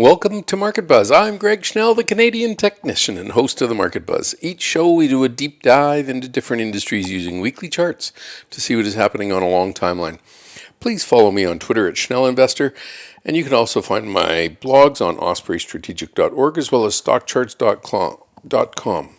Welcome to Market Buzz. I'm Greg Schnell, the Canadian technician and host of the Market Buzz. Each show we do a deep dive into different industries using weekly charts to see what is happening on a long timeline. Please follow me on Twitter at Schnell Investor, and you can also find my blogs on ospreystrategic.org as well as stockcharts.com.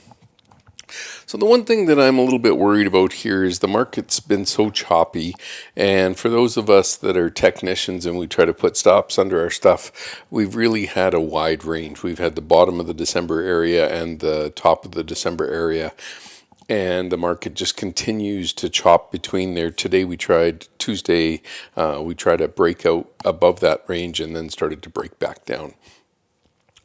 So the one thing that I'm a little bit worried about here is the market's been so choppy, and for those of us that are technicians and we try to put stops under our stuff, we've really had a wide range. We've had the bottom of the December area and the top of the December area, and the market just continues to chop between there. Tuesday, we tried to break out above that range and then started to break back down.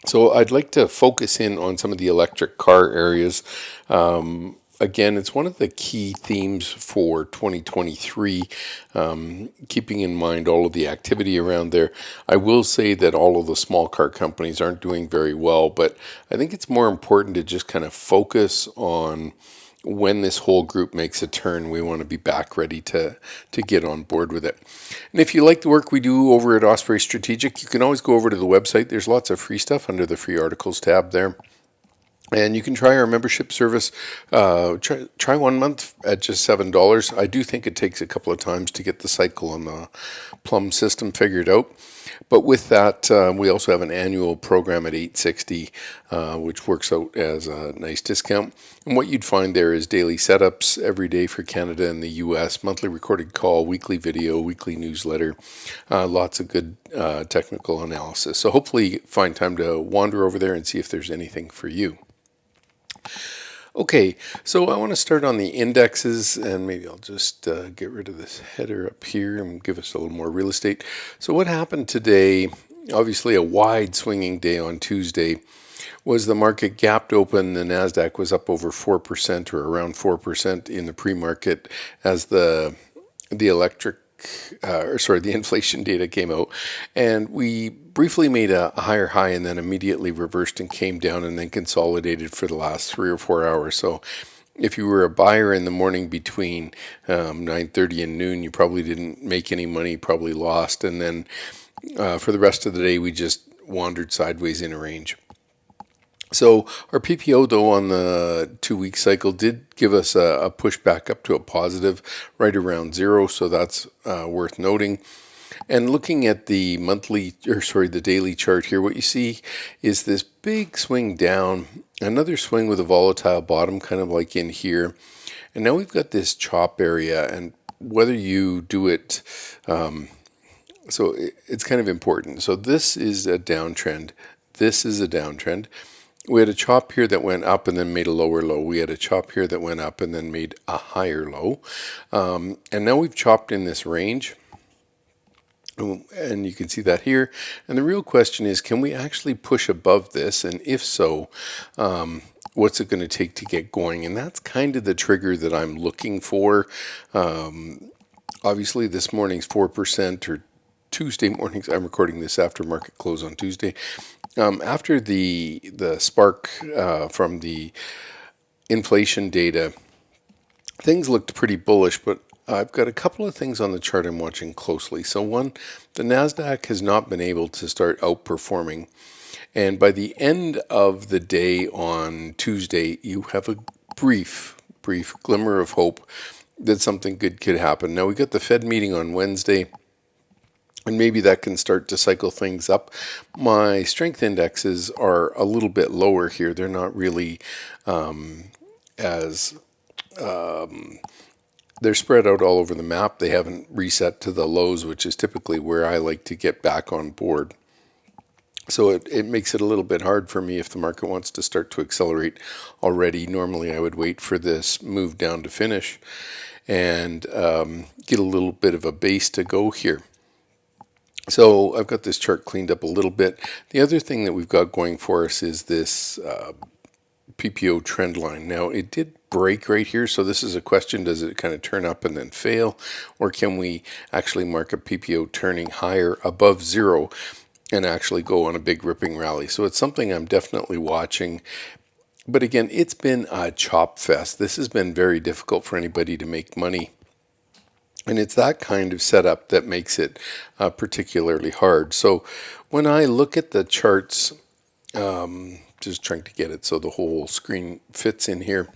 So I'd like to focus in on some of the electric car areas. Again, it's one of the key themes for 2023, keeping in mind all of the activity around there. I will say that all of the small car companies aren't doing very well, but I think it's more important to just kind of focus on when this whole group makes a turn. We want to be back ready to get on board with it. And if you like the work we do over at Osprey Strategic, you can always go over to the website. There's lots of free stuff under the free articles tab there. And you can try our membership service. Try 1 month at just $7. I do think it takes a couple of times to get the cycle on the Plum system figured out. But with that, we also have an annual program at $860, which works out as a nice discount. And what you'd find there is daily setups every day for Canada and the US, monthly recorded call, weekly video, weekly newsletter, lots of good technical analysis. So hopefully you find time to wander over there and see if there's anything for you. Okay, so I want to start on the indexes, and maybe I'll just get rid of this header up here and give us a little more real estate. So what happened today, obviously a wide swinging day on Tuesday, was the market gapped open. The Nasdaq was up over 4% or around 4% in the pre-market as the inflation data came out, and we briefly made a higher high and then immediately reversed and came down and then consolidated for the last 3 or 4 hours. So if you were a buyer in the morning between 9:30 and noon, you probably didn't make any money, probably lost, and then for the rest of the day we just wandered sideways in a range. So our PPO, though, on the 2-week cycle did give us a push back up to a positive right around zero, so that's worth noting. And looking at the the daily chart here, what you see is this big swing down, another swing with a volatile bottom, kind of like in here. And now we've got this chop area, and whether you do it, so it's kind of important. So this is a downtrend. This is a downtrend. We had a chop here that went up and then made a lower low. We had a chop here that went up and then made a higher low. And now we've chopped in this range. And you can see that here. And the real question is, can we actually push above this? And if so, what's it going to take to get going? And that's kind of the trigger that I'm looking for. Obviously, this morning's 4%, or Tuesday mornings. I'm recording this after market close on Tuesday. After the spark from the inflation data, things looked pretty bullish, but I've got a couple of things on the chart I'm watching closely. So one, the Nasdaq has not been able to start outperforming. And by the end of the day on Tuesday, you have a brief glimmer of hope that something good could happen. Now we got the Fed meeting on Wednesday, and maybe that can start to cycle things up. My strength indexes are a little bit lower here. They're not really they're spread out all over the map. They haven't reset to the lows, which is typically where I like to get back on board. So it makes it a little bit hard for me if the market wants to start to accelerate already. Normally I would wait for this move down to finish and get a little bit of a base to go here. So I've got this chart cleaned up a little bit. The other thing that we've got going for us is this PPO trend line. Now it did break right here, so this is a question: does it kind of turn up and then fail, or can we actually mark a PPO turning higher above zero and actually go on a big ripping rally? So it's something I'm definitely watching. But again, it's been a chop fest. This has been very difficult for anybody to make money. And it's that kind of setup that makes it particularly hard. So when I look at the charts, just trying to get it so the whole screen fits in here.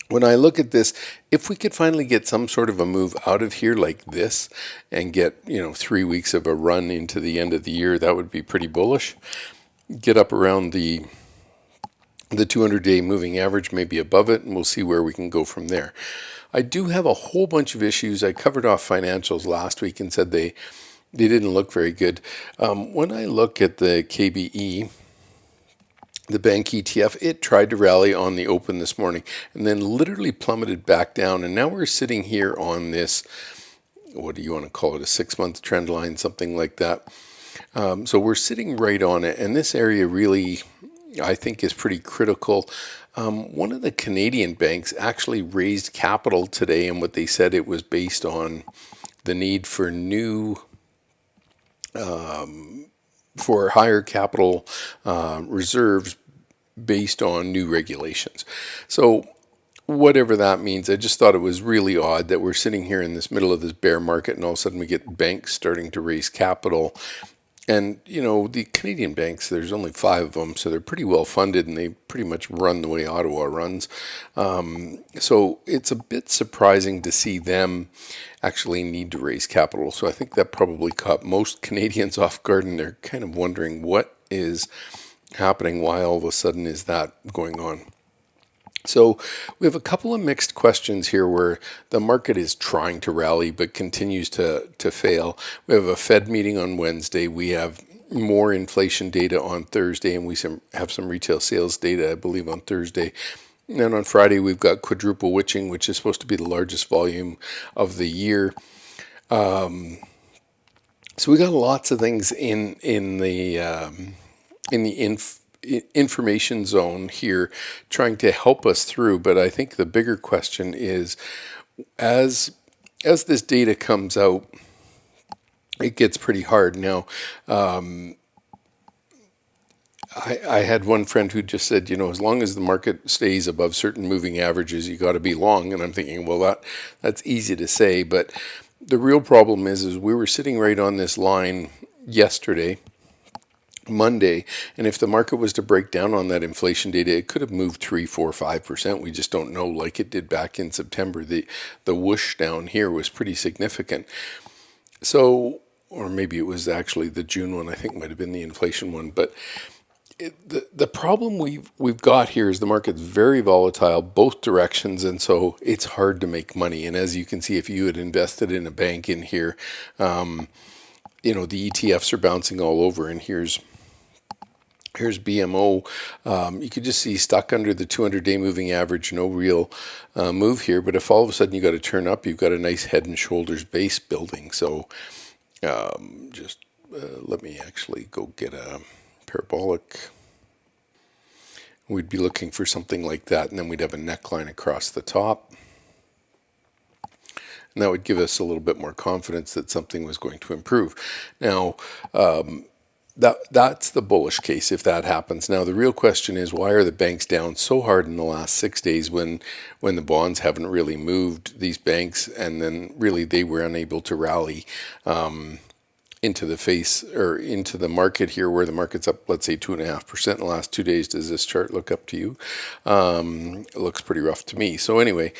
When I look at this, if we could finally get some sort of a move out of here like this and get, 3 weeks of a run into the end of the year, that would be pretty bullish. Get up around the 200-day moving average, maybe above it, and we'll see where we can go from there. I do have a whole bunch of issues. I covered off financials last week and said they didn't look very good. When I look at the KBE, the bank ETF, it tried to rally on the open this morning and then literally plummeted back down. And now we're sitting here on this, what do you want to call it, a 6-month trend line, something like that. So we're sitting right on it. And this area really, I think, is pretty critical. One of the Canadian banks actually raised capital today, and what they said it was based on the need for for higher capital reserves based on new regulations. So whatever that means, I just thought it was really odd that we're sitting here in this middle of this bear market and all of a sudden we get banks starting to raise capital. And, the Canadian banks, there's only 5 of them, so they're pretty well funded and they pretty much run the way Ottawa runs. So it's a bit surprising to see them actually need to raise capital. So I think that probably caught most Canadians off guard and they're kind of wondering what is happening, why all of a sudden is that going on. So we have a couple of mixed questions here where the market is trying to rally but continues to fail. We have a Fed meeting on Wednesday. We have more inflation data on Thursday, and we have some retail sales data, I believe, on Thursday. And then on Friday, we've got quadruple witching, which is supposed to be the largest volume of the year. So we got lots of things in the information zone here trying to help us through. But I think the bigger question is, as this data comes out, it gets pretty hard. Now, I had one friend who just said, as long as the market stays above certain moving averages, you got to be long. And I'm thinking, well, that's easy to say. But the real problem is we were sitting right on this line yesterday, Monday, and if the market was to break down on that inflation data, it could have moved 3, 4, 5%. We just don't know, like it did back in September. The whoosh down here was pretty significant. So, or maybe it was actually the June one, I think might have been the inflation one. But the problem we've got here is the market's very volatile, both directions, and so it's hard to make money. And as you can see, if you had invested in a bank in here, the ETFs are bouncing all over, and here's BMO. You could just see stuck under the 200-day moving average, no real move here. But if all of a sudden you got to turn up, you've got a nice head and shoulders base building. So let me actually go get a parabolic. We'd be looking for something like that, and then we'd have a neckline across the top. And that would give us a little bit more confidence that something was going to improve. Now, that's the bullish case if that happens. Now, the real question is, why are the banks down so hard in the last 6 days when the bonds haven't really moved, these banks, and then really they were unable to rally into the face or into the market here, where the market's up, let's say 2.5% in the last 2 days. Does this chart look up to you? It looks pretty rough to me. So anyway,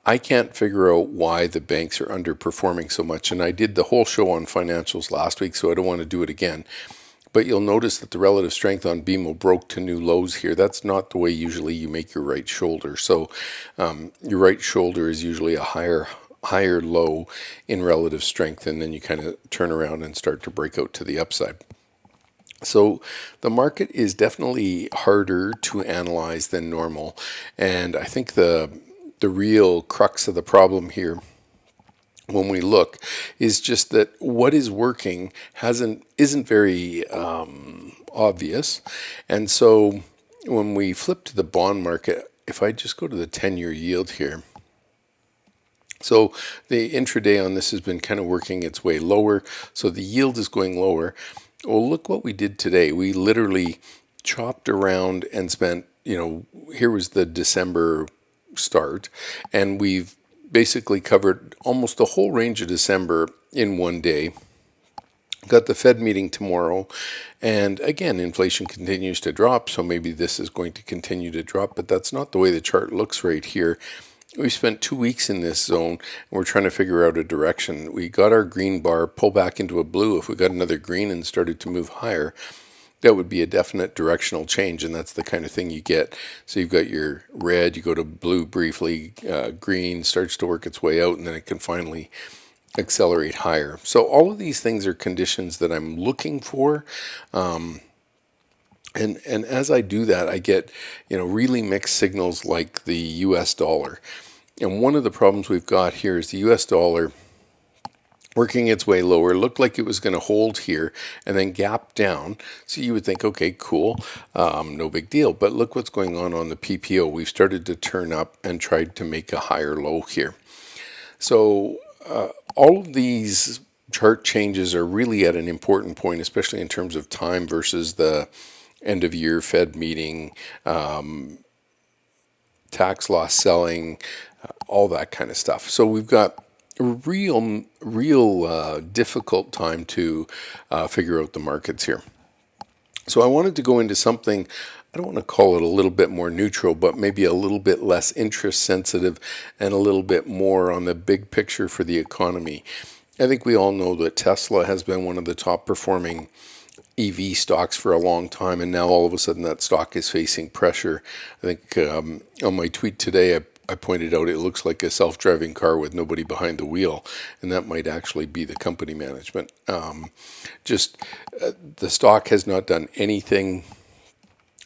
I can't figure out why the banks are underperforming so much. And I did the whole show on financials last week, so I don't want to do it again. But you'll notice that the relative strength on BMO broke to new lows here. That's not the way usually you make your right shoulder. So your right shoulder is usually a higher low in relative strength, and then you kind of turn around and start to break out to the upside. So the market is definitely harder to analyze than normal, and I think the real crux of the problem here, when we look, is just that what is working isn't very obvious. And so when we flip to the bond market, if I just go to the 10-year yield here, so the intraday on this has been kind of working its way lower, so the yield is going lower. Well, look what we did today. We literally chopped around and spent, here was the December start, and we've basically covered almost the whole range of December in one day. Got the Fed meeting tomorrow, and again, inflation continues to drop, so maybe this is going to continue to drop, but that's not the way the chart looks right here. We spent 2 weeks in this zone, and we're trying to figure out a direction. We got our green bar, pull back into a blue. If we got another green and started to move higher, that would be a definite directional change, and that's the kind of thing you get. So you've got your red, you go to blue briefly, green starts to work its way out, and then it can finally accelerate higher. So all of these things are conditions that I'm looking for. And as I do that, I get, really mixed signals like the US dollar. And one of the problems we've got here is the US dollar working its way lower, looked like it was going to hold here and then gap down. So you would think, okay, cool, no big deal. But look what's going on the PPO. We've started to turn up and tried to make a higher low here. So all of these chart changes are really at an important point, especially in terms of time versus the end of year Fed meeting, tax loss selling, all that kind of stuff. So we've got a real difficult time to figure out the markets here. So I wanted to go into something, I don't want to call it a little bit more neutral, but maybe a little bit less interest sensitive and a little bit more on the big picture for the economy. I think we all know that Tesla has been one of the top performing EV stocks for a long time, and now all of a sudden that stock is facing pressure. I think on my tweet today, I pointed out it looks like a self-driving car with nobody behind the wheel, and that might actually be the company management. The stock has not done anything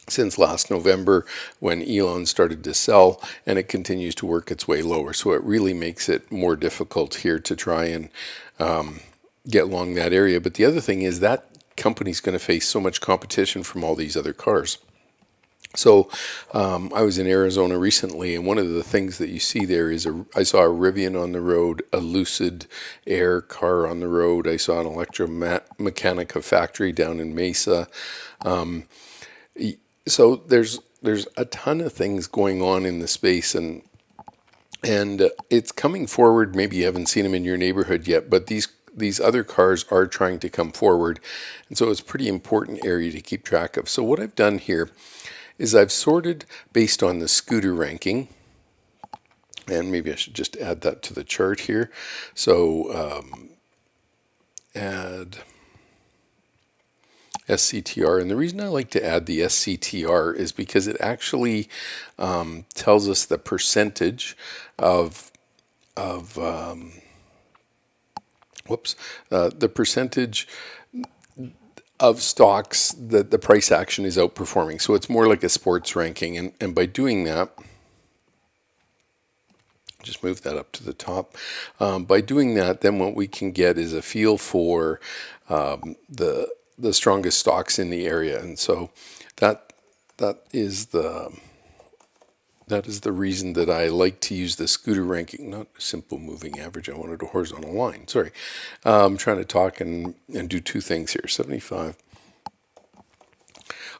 since last November when Elon started to sell, and it continues to work its way lower. So it really makes it more difficult here to try and get long that area. But the other thing is that company's going to face so much competition from all these other cars. So I was in Arizona recently, and one of the things that you see there is I saw a Rivian on the road, a Lucid Air car on the road. I saw an Electromechanica factory down in Mesa. So there's a ton of things going on in the space, and it's coming forward. Maybe you haven't seen them in your neighborhood yet, but these other cars are trying to come forward, and so it's a pretty important area to keep track of. So what I've done here is I've sorted based on the scooter ranking, and maybe I should just add that to the chart here. So add SCTR, and the reason I like to add the SCTR is because it actually tells us the percentage of the percentage of stocks that the price action is outperforming. So it's more like a sports ranking, and by doing that, just move that up to the top. By doing that, then what we can get is a feel for the strongest stocks in the area, and so that is the reason that I like to use the scooter ranking, not a simple moving average. I wanted a horizontal line. Sorry, I'm trying to talk and do two things here. 75.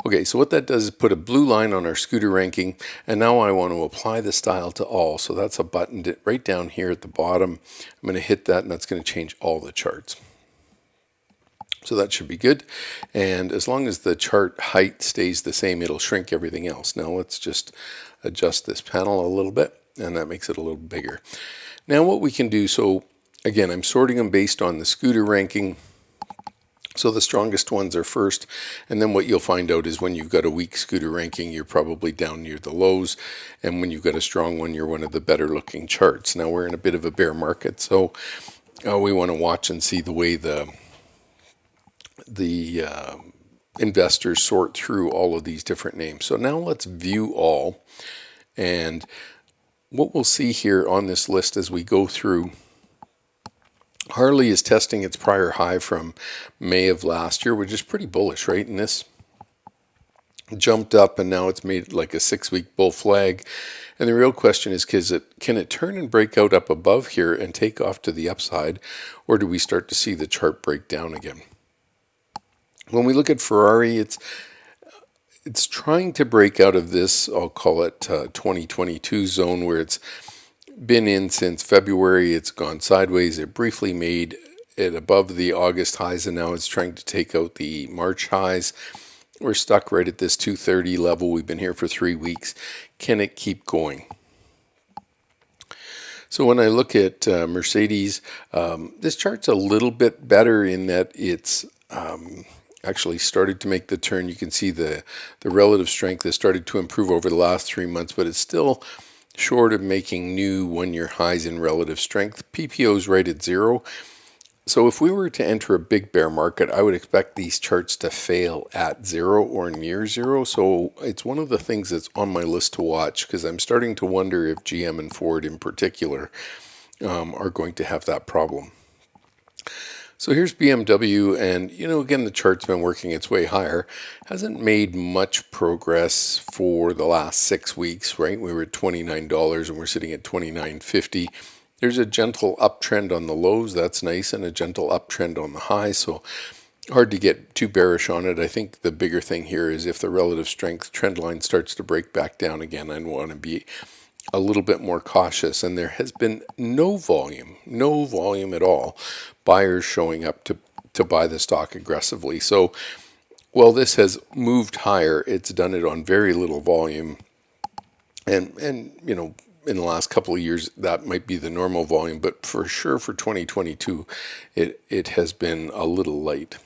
Okay, so what that does is put a blue line on our scooter ranking, and now I want to apply the style to all. So that's a button right down here at the bottom. I'm going to hit that, and that's going to change all the charts. So that should be good. And as long as the chart height stays the same, it'll shrink everything else. Now let's just adjust this panel a little bit, and that makes it a little bigger. Now what we can do, so again, I'm sorting them based on the scooter ranking. So the strongest ones are first, and then what you'll find out is when you've got a weak scooter ranking, you're probably down near the lows, and when you've got a strong one, you're one of the better looking charts. Now we're in a bit of a bear market, so we want to watch and see the way the investors sort through all of these different names. So now let's view all, and what we'll see here on this list as we go through, Harley is testing its prior high from May of last year, which is pretty bullish, right? And this jumped up, and now it's made like a 6-week bull flag. And the real question is, can it turn and break out up above here and take off to the upside, or do we start to see the chart break down again? When we look at Ferrari, it's trying to break out of this, I'll call it 2022 zone, where it's been in since February. It's gone sideways. It briefly made it above the August highs, and now it's trying to take out the March highs. We're stuck right at this 230 level. We've been here for 3 weeks. Can it keep going? So when I look at Mercedes, this chart's a little bit better in that it's actually started to make the turn. You can see the relative strength has started to improve over the last 3 months, but it's still short of making new one-year highs in relative strength. PPO is right at 0. So if we were to enter a big bear market, I would expect these charts to fail at 0 or near 0. So it's one of the things that's on my list to watch, because I'm starting to wonder if GM and Ford in particular are going to have that problem. So here's BMW, and again, the chart's been working its way higher. Hasn't made much progress for the last 6 weeks, right? We were at $29 and we're sitting at $29.50. There's a gentle uptrend on the lows, that's nice, and a gentle uptrend on the highs, so hard to get too bearish on it. I think the bigger thing here is if the relative strength trend line starts to break back down again, I'd want to be a little bit more cautious, and there has been no volume at all, buyers showing up to buy the stock aggressively. So while this has moved higher, it's done it on very little volume, and in the last couple of years that might be the normal volume, but for sure for 2022 it has been a little light.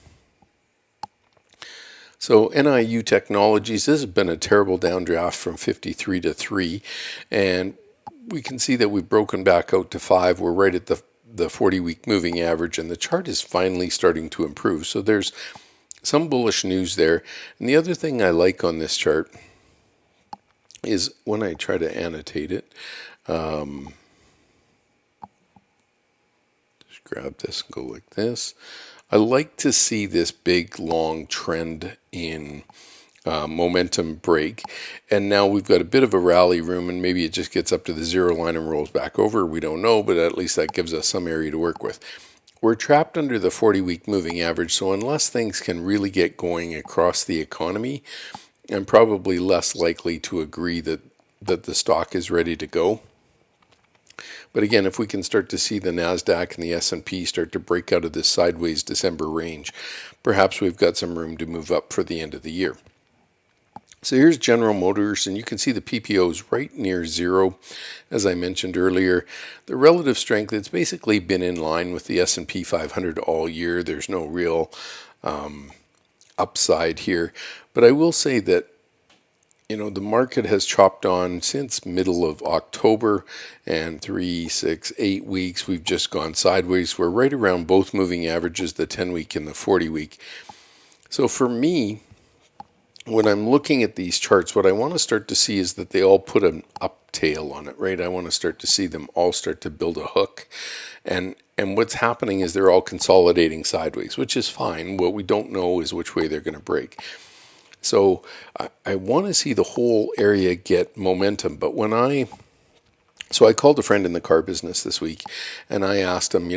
So NIU Technologies, this has been a terrible downdraft from 53 to 3, and we can see that we've broken back out to 5. We're right at the 40-week moving average, and the chart is finally starting to improve. So there's some bullish news there. And the other thing I like on this chart is when I try to annotate it, just grab this and go like this. I like to see this big long trend in momentum break, and now we've got a bit of a rally room, and maybe it just gets up to the 0 line and rolls back over. We don't know, but at least that gives us some area to work with. We're trapped under the 40-week moving average, so unless things can really get going across the economy, I'm probably less likely to agree that the stock is ready to go. But again, if we can start to see the Nasdaq and the S&P start to break out of this sideways December range, perhaps we've got some room to move up for the end of the year. So here's General Motors, and you can see the PPO is right near 0. As I mentioned earlier, the relative strength, it's basically been in line with the S&P 500 all year. There's no real upside here. But I will say that the market has chopped on since middle of October, and 3, 6, 8 weeks we've just gone sideways. We're right around both moving averages, the 10-week and the 40-week. So for me, when I'm looking at these charts, what I want to start to see is that they all put an up tail on it, right? I want to start to see them all start to build a hook. And what's happening is they're all consolidating sideways, which is fine. What we don't know is which way they're going to break. So I want to see the whole area get momentum. But so I called a friend in the car business this week, and I asked him,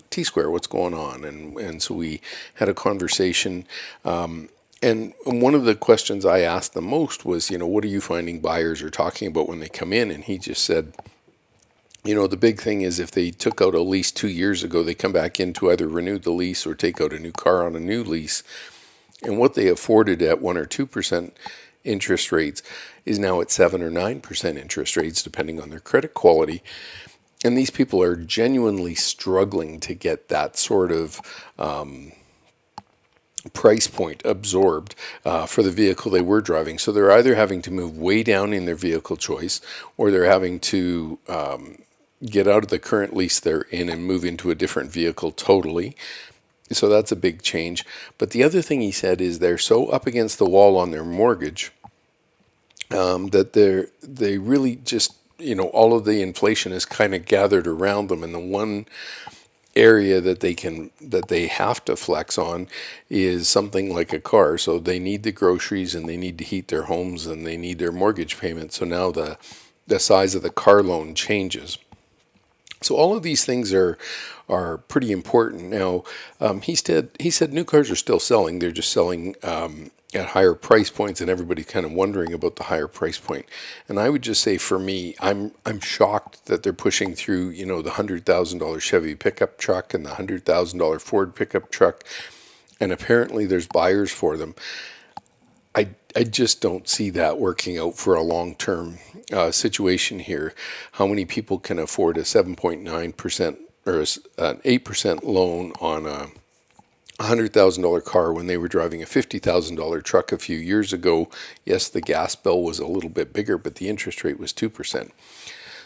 T-Square, what's going on? And so we had a conversation. And one of the questions I asked the most was, what are you finding buyers are talking about when they come in? And he just said, the big thing is if they took out a lease 2 years ago, they come back in to either renew the lease or take out a new car on a new lease. And what they afforded at 1 or 2% interest rates is now at 7 or 9% interest rates, depending on their credit quality. And these people are genuinely struggling to get that sort of price point absorbed for the vehicle they were driving. So they're either having to move way down in their vehicle choice, or they're having to get out of the current lease they're in and move into a different vehicle totally. So that's a big change. But the other thing he said is they're so up against the wall on their mortgage that they really just, all of the inflation is kind of gathered around them, and the one area that they have to flex on is something like a car. So they need the groceries, and they need to heat their homes, and they need their mortgage payment. So now the size of the car loan changes. So all of these things are pretty important. Now, he said new cars are still selling. They're just selling at higher price points, and everybody kind of wondering about the higher price point. And I would just say, for me, I'm shocked that they're pushing through, the $100,000 Chevy pickup truck and the $100,000 Ford pickup truck, and apparently there's buyers for them. I just don't see that working out for a long-term situation here. How many people can afford a 7.9% or an 8% loan on a $100,000 car when they were driving a $50,000 truck a few years ago? Yes, the gas bill was a little bit bigger, but the interest rate was 2%.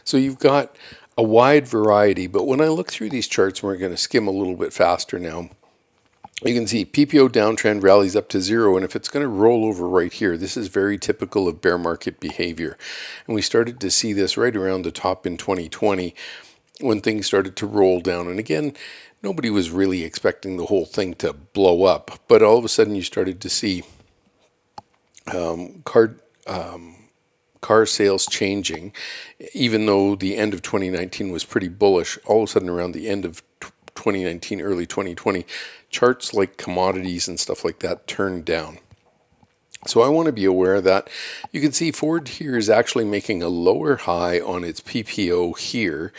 So you've got a wide variety, but when I look through these charts, we're going to skim a little bit faster now. You can see PPO downtrend rallies up to zero, and if it's going to roll over right here, this is very typical of bear market behavior. And we started to see this right around the top in 2020 when things started to roll down. And again, nobody was really expecting the whole thing to blow up, but all of a sudden you started to see car sales changing. Even though the end of 2019 was pretty bullish, all of a sudden around the end of 2019, early 2020, charts like commodities and stuff like that turned down. So I want to be aware of that. You can see Ford here is actually making a lower high on its PPO here,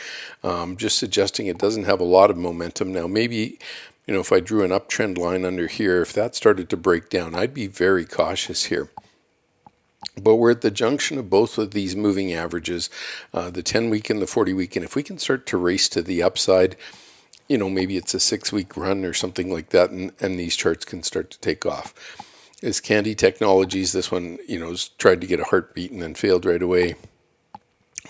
just suggesting it doesn't have a lot of momentum. Now maybe, if I drew an uptrend line under here, if that started to break down, I'd be very cautious here. But we're at the junction of both of these moving averages, the 10-week and the 40-week. And if we can start to race to the upside, maybe it's a 6-week run or something like that, and these charts can start to take off. Is Candy Technologies, this one, tried to get a heartbeat and then failed right away.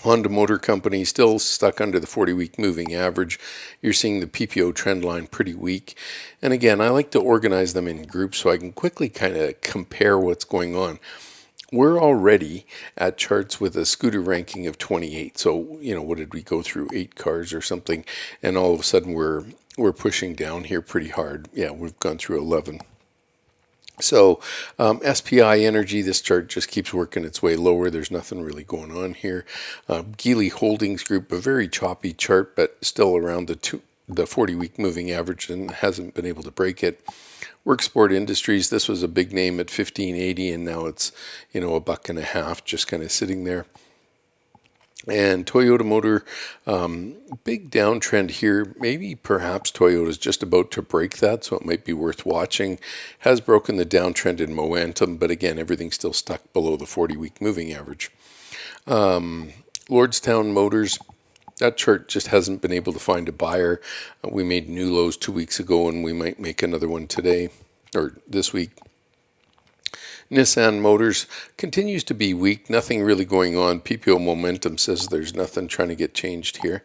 Honda Motor Company still stuck under the 40-week moving average. You're seeing the PPO trend line pretty weak. And again, I like to organize them in groups so I can quickly kind of compare what's going on. We're already at charts with a scooter ranking of 28. So, what did we go through? 8 cars or something. And all of a sudden we're pushing down here pretty hard. Yeah, we've gone through 11. So SPI Energy, this chart just keeps working its way lower. There's nothing really going on here. Geely Holdings Group, a very choppy chart, but still around the 40-week moving average and hasn't been able to break it. Worksport Industries, this was a big name at 15.80, and now it's $1.50, just kind of sitting there. And Toyota Motor, big downtrend here. Maybe perhaps Toyota's just about to break that, so it might be worth watching. Has broken the downtrend in momentum, but again, everything's still stuck below the 40-week moving average. Lordstown Motors, that chart just hasn't been able to find a buyer. We made new lows 2 weeks ago, and we might make another one today or this week. Nissan Motors continues to be weak. Nothing really going on. PPO momentum says there's nothing trying to get changed here.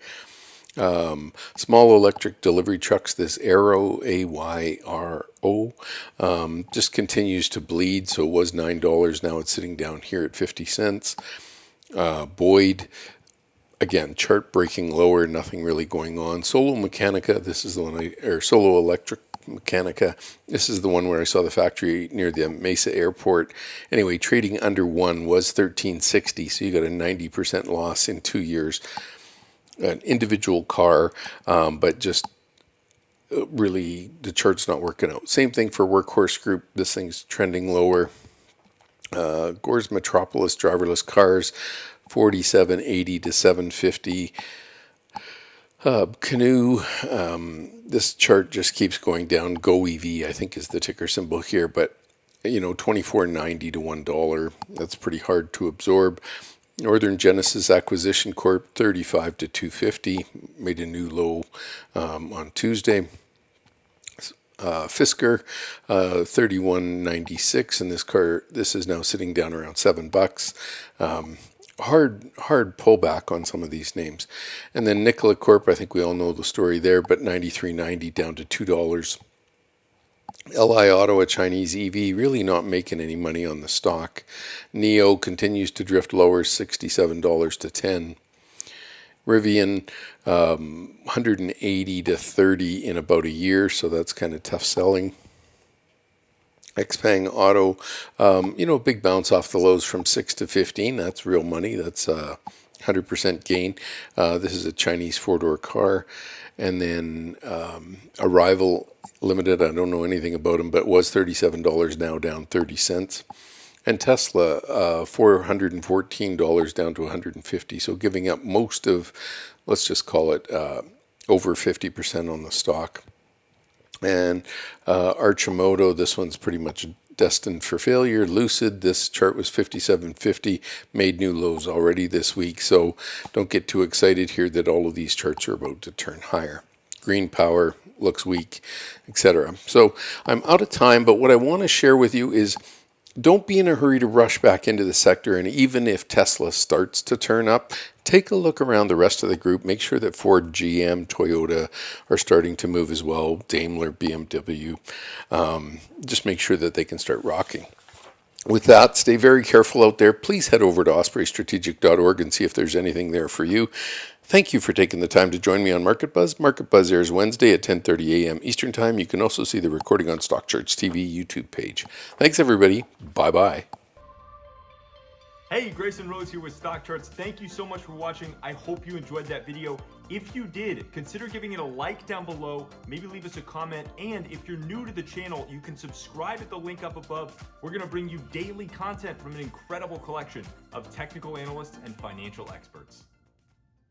Small electric delivery trucks, this Aero, A-Y-R-O, just continues to bleed. So it was $9. Now it's sitting down here at 50 cents. Boyd, again, chart breaking lower, nothing really going on. Solo Mechanica, this is the one Solo Electric Mechanica, this is the one where I saw the factory near the Mesa Airport. Anyway, trading under 1 was $13.60, so you got a 90% loss in 2 years. An individual car, but just really the chart's not working out. Same thing for Workhorse Group. This thing's trending lower. Gore's Metropolis driverless cars, 47.80 to 7.50. Canoe, this chart just keeps going down. GoEV, I think, is the ticker symbol here, but 24.90 to $1. That's pretty hard to absorb. Northern Genesis Acquisition Corp, 35 to 250, made a new low on Tuesday. Fisker, 31.96, and this is now sitting down around $7. Hard pullback on some of these names. And then Nikola Corp, I think we all know the story there, but 93.90 down to $2. LI Auto, a Chinese EV, really not making any money on the stock. NEO continues to drift lower, $67 to $10. Rivian, 180 to 30 in about a year, so that's kind of tough selling. Xpeng Auto, a big bounce off the lows from 6 to 15. That's real money. That's 100% gain. This is a Chinese four-door car. And then Arrival Limited, I don't know anything about them, but was $37, now down 30 cents. And Tesla, $414 down to 150. So giving up most of, let's just call it over 50% on the stock. And Archimoto, this one's pretty much destined for failure. Lucid, this chart was 57.50, made new lows already this week. So don't get too excited here that all of these charts are about to turn higher. Green Power looks weak, etc. So I'm out of time, but what I want to share with you is don't be in a hurry to rush back into the sector. And even if Tesla starts to turn up, take a look around the rest of the group. Make sure that Ford, GM, Toyota are starting to move as well. Daimler, BMW. Just make sure that they can start rocking. With that, stay very careful out there. Please head over to ospreystrategic.org and see if there's anything there for you. Thank you for taking the time to join me on Market Buzz. Market Buzz airs Wednesday at 10:30 a.m. Eastern Time. You can also see the recording on StockCharts TV YouTube page. Thanks, everybody. Bye-bye. Hey, Grayson Rose here with StockCharts. Thank you so much for watching. I hope you enjoyed that video. If you did, consider giving it a like down below, maybe leave us a comment, and if you're new to the channel, you can subscribe at the link up above. We're gonna bring you daily content from an incredible collection of technical analysts and financial experts.